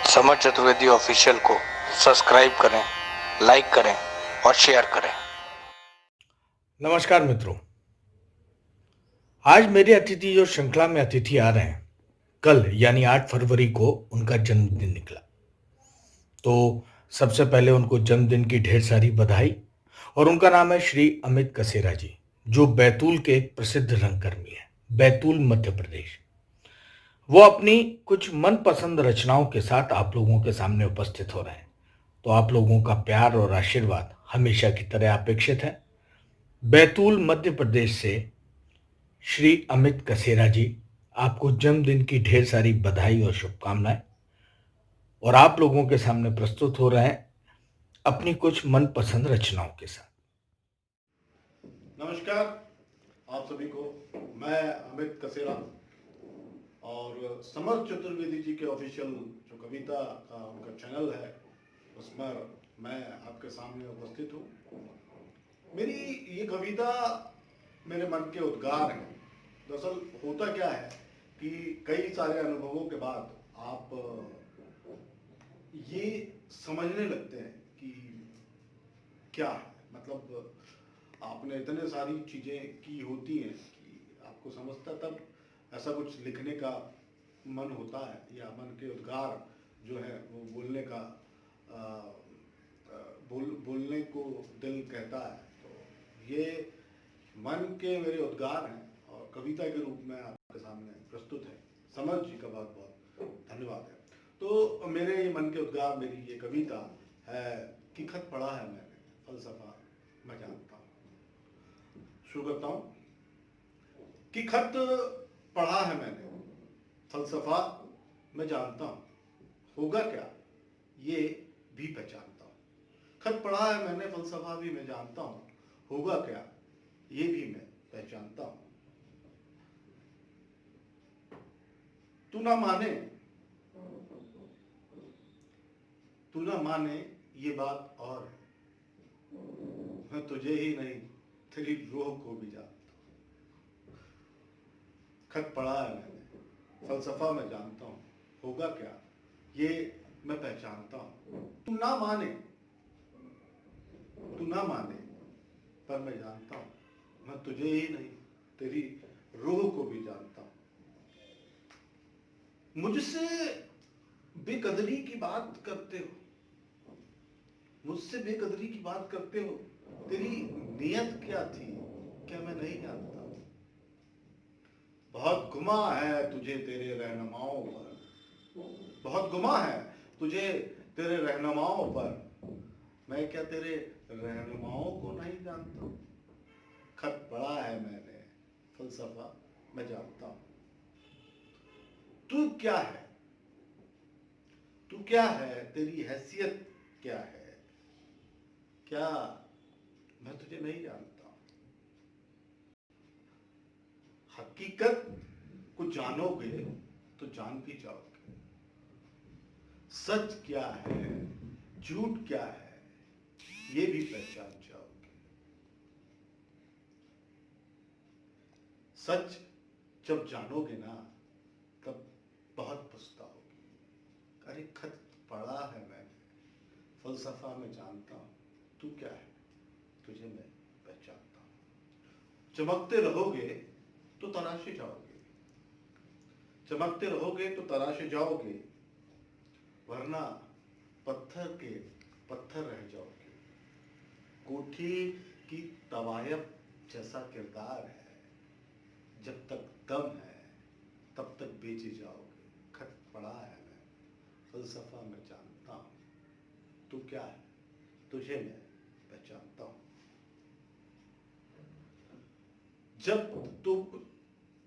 Summer Chaturvedi official को subscribe करें, like करें और शेयर करें। नमस्कार मित्रों, आज मेरे अतिथि जो श्रृंखला में अतिथि आ रहे हैं, कल यानी 8 फरवरी को उनका जन्मदिन निकला। तो सबसे पहले उनको जन्मदिन की ढेर सारी बधाई। और उनका नाम है श्री अमित कसेरा जी, जो बैतूल के एक प्रसिद्ध रंगकर्मी हैं, बैतूल मध्य प्रदेश। वो अपनी कुछ मनपसंद रचनाओं के साथ आप लोगों के सामने उपस्थित हो रहे हैं। तो आप लोगों का प्यार और आशीर्वाद हमेशा की तरह अपेक्षित है। बैतूल मध्य प्रदेश से श्री अमित कसेरा जी, आपको जन्मदिन की ढेर सारी बधाई और शुभकामनाएं। और आप लोगों के सामने प्रस्तुत हो रहे हैं अपनी कुछ मनपसंद रचनाओं के साथ। नमस्कार आप सभी को। मैं अमित कसेरा और समर चतुर्वेदी जी के ऑफिशियल जो कविता का उनका चैनल है, उसमें मैं आपके सामने उपस्थित हूँ। मेरी ये कविता मेरे मन के उद्गार हैं। दरअसल होता क्या है कि कई सारे अनुभवों के बाद आप ये समझने लगते हैं कि क्या है, मतलब आपने इतने सारी चीज़ें की होती हैं कि आपको समझता तब ऐसा कुछ लिखने का मन होता है, या मन के उद्गार जो है वो बोलने का बोलने को दिल कहता है। तो ये मन के मेरे उद्गार हैं और कविता के रूप में आपके सामने प्रस्तुत है। समर जी का बहुत बहुत धन्यवाद है। तो मेरे ये मन के उद्गार, मेरी ये कविता है कि खत पढ़ा है मैंने, फलसफा मैं जानता हूँ। शुरू करता हूँ कि खत पढ़ा है मैंने, फलसफा मैं जानता हूँ, होगा क्या ये भी पहचानता हूँ। खत पढ़ा है मैंने, फलसफा भी मैं जानता हूँ, होगा क्या ये भी मैं पहचानता हूँ। तू ना माने, तू ना माने ये बात और है, मैं तुझे ही नहीं तेरी रूह को भी जानता हूँ। खत पढ़ा है मैंने, फलसफा मैं जानता हूँ, होगा क्या ये मैं पहचानता हूँ। तू ना माने, तू ना माने, पर मैं जानता हूँ, मैं तुझे ही नहीं तेरी रूह को भी जानता हूँ। मुझसे बेकदरी की बात करते हो, मुझसे बेकदरी की बात करते हो, तेरी नीयत क्या थी क्या मैं नहीं जानता। बहुत गुमा है तुझे तेरे रहनुमाओं पर, बहुत गुमा है तुझे तेरे रहनुमाओं पर, मैं क्या तेरे रहनुमाओं को नहीं जानता। खत पढ़ा है मैंने, फलसफा मैं जानता हूं। तू क्या है, तू क्या है, तेरी हैसियत क्या है, क्या मैं तुझे नहीं जानता। हकीकत को जानोगे तो जान भी जाओगे, सच क्या है झूठ क्या है ये भी पहचान जाओगे। सच जब जानोगे ना तब बहुत पछताओगे। अरे खत पढ़ा है मैंने, फलसफा में जानता हूं, तू क्या है तुझे मैं पहचानता हूं। चमकते रहोगे तो तराशे जाओगे, चमकते रहोगे तो तराशे जाओगे, वरना पत्थर के पत्थर रह जाओगे। कोठी की तवायफ जैसा किरदार है, जब तक दम है तब तक बेचे जाओगे। खत पढ़ा है मैं, फलसफा मैं जानता हूं, तू क्या है तुझे मैं पहचानता हूं। जब तुम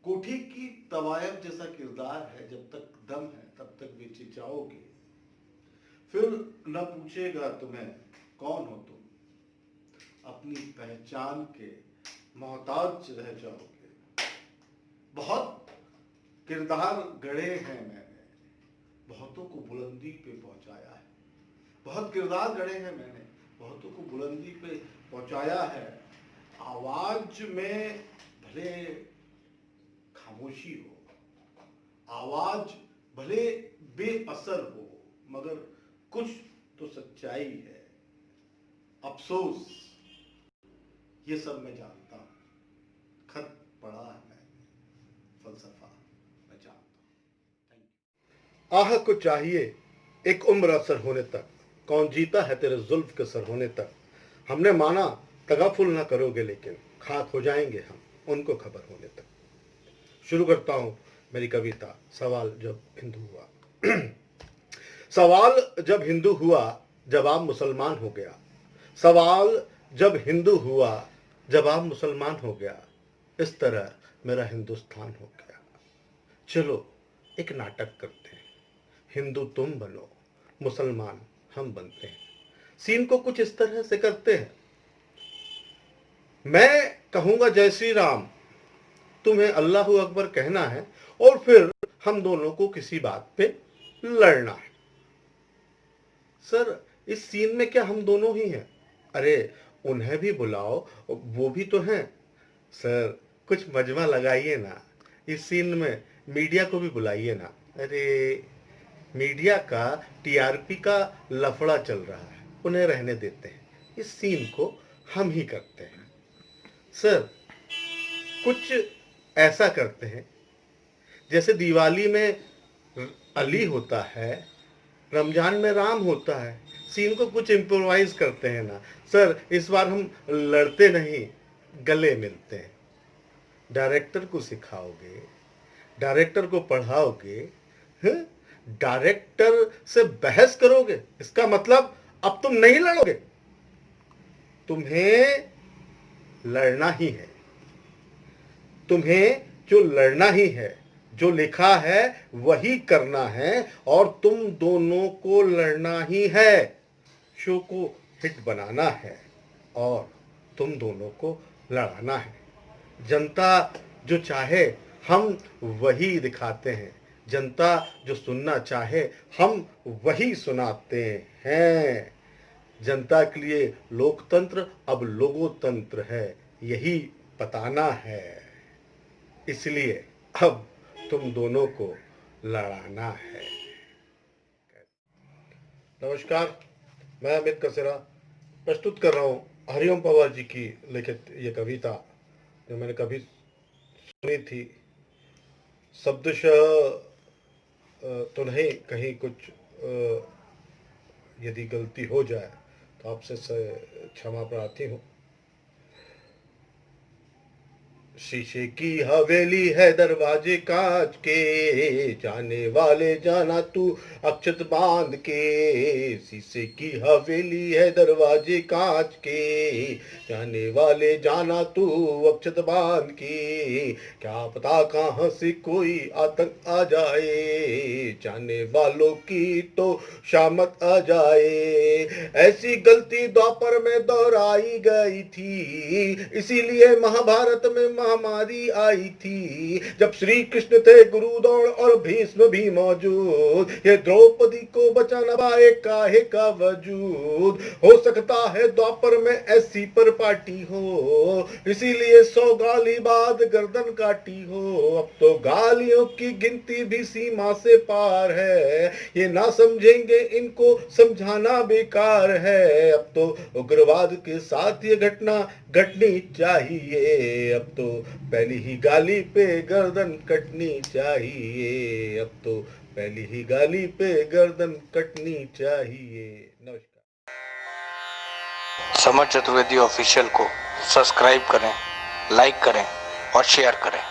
कोठी की तवायफ जैसा किरदार है, जब तक दम है तब तक बेचे जाओगे, फिर न पूछेगा तुम्हें कौन हो तुम, अपनी पहचान के मोहताज रह जाओगे। बहुत किरदार गढ़े हैं मैंने, बहुतों को बुलंदी पे पहुंचाया है। बहुत किरदार गढ़े हैं मैंने, बहुतों को बुलंदी पे पहुंचाया है। आवाज में भले खामोशी हो, आवाज भले बेअसर हो, मगर कुछ तो सच्चाई है। अफसोस ये सब मैं जानता हूं, खत पढ़ा है मैंने, फलसफा मैं जानता हूं। आह को चाहिए एक उम्र असर होने तक, कौन जीता है तेरे जुल्फ के सर होने तक। हमने माना तगाफुल ना करोगे, लेकिन खाक हो जाएंगे हम उनको खबर होने तक। शुरू करता हूं मेरी कविता, सवाल जब हिंदू हुआ। सवाल जब हिंदू हुआ, जवाब मुसलमान हो गया। सवाल जब हिंदू हुआ, जवाब मुसलमान हो गया। इस तरह मेरा हिंदुस्तान हो गया। चलो एक नाटक करते हैं, हिंदू तुम बनो, मुसलमान हम बनते हैं। सीन को कुछ इस तरह से करते हैं, मैं कहूंगा जय श्री राम, तुम्हें अल्लाह अकबर कहना है, और फिर हम दोनों को किसी बात पे लड़ना है। सर इस सीन में क्या हम दोनों ही हैं? अरे उन्हें भी बुलाओ, वो भी तो हैं। सर कुछ मजमा लगाइए ना, इस सीन में मीडिया को भी बुलाइए ना। अरे मीडिया का टीआरपी का लफड़ा चल रहा है, उन्हें रहने देते हैं, इस सीन को हम ही करते हैं। सर कुछ ऐसा करते हैं जैसे दिवाली में अली होता है, रमजान में राम होता है, सीन को कुछ इम्प्रोवाइज करते हैं ना। सर इस बार हम लड़ते नहीं, गले मिलते हैं। डायरेक्टर को सिखाओगे, डायरेक्टर को पढ़ाओगे, डायरेक्टर से बहस करोगे, इसका मतलब अब तुम नहीं लड़ोगे, तुम्हें लड़ना ही है। तुम्हें जो लड़ना ही है, जो लिखा है वही करना है, और तुम दोनों को लड़ना ही है। शो को हिट बनाना है और तुम दोनों को लड़ाना है। जनता जो चाहे हम वही दिखाते हैं, जनता जो सुनना चाहे हम वही सुनाते हैं। जनता के लिए लोकतंत्र अब लोगोतंत्र है, यही बताना है। इसलिए अब तुम दोनों को लड़ाना है। नमस्कार, मैं अमित कसेरा प्रस्तुत कर रहा हूँ हरिओम पवार जी की लिखित ये कविता, जो मैंने कभी सुनी थी। शब्दशः तो नहीं, कहीं कुछ यदि गलती हो जाए तो आपसे क्षमा प्रार्थी हूँ। शीशे की हवेली है, दरवाजे कांच के, जाने वाले जाना तू अक्षत बांध के। शीशे की हवेली है, दरवाजे कांच के, जाने वाले जाना तू अक्षत बांध के। क्या पता कहाँ से कोई आतंक आ जाए, जाने वालों की तो शामत आ जाए। ऐसी गलती द्वापर में दोहराई गई थी, इसीलिए महाभारत में महामारी आई थी। जब श्री कृष्ण थे गुरुद्रोण और भीष्म भी मौजूद, ये द्रौपदी को बचाना पाए काहे का वजूद। हो सकता है द्वापर में ऐसी पर पार्टी हो, इसीलिए 100 गाली बाद गर्दन काटी हो। अब तो गालियों की गिनती भी सीमा से पार है, ये ना समझेंगे इनको समझाना बेकार है। अब तो उग्रवाद के साथ ये घटना घटनी चाहिए, अब तो पहली ही गाली पे गर्दन कटनी चाहिए, अब तो पहली ही गाली पे गर्दन कटनी चाहिए। नमस्कार। समर चतुर्वेदी ऑफिशियल को सब्सक्राइब करें, लाइक करें और शेयर करें।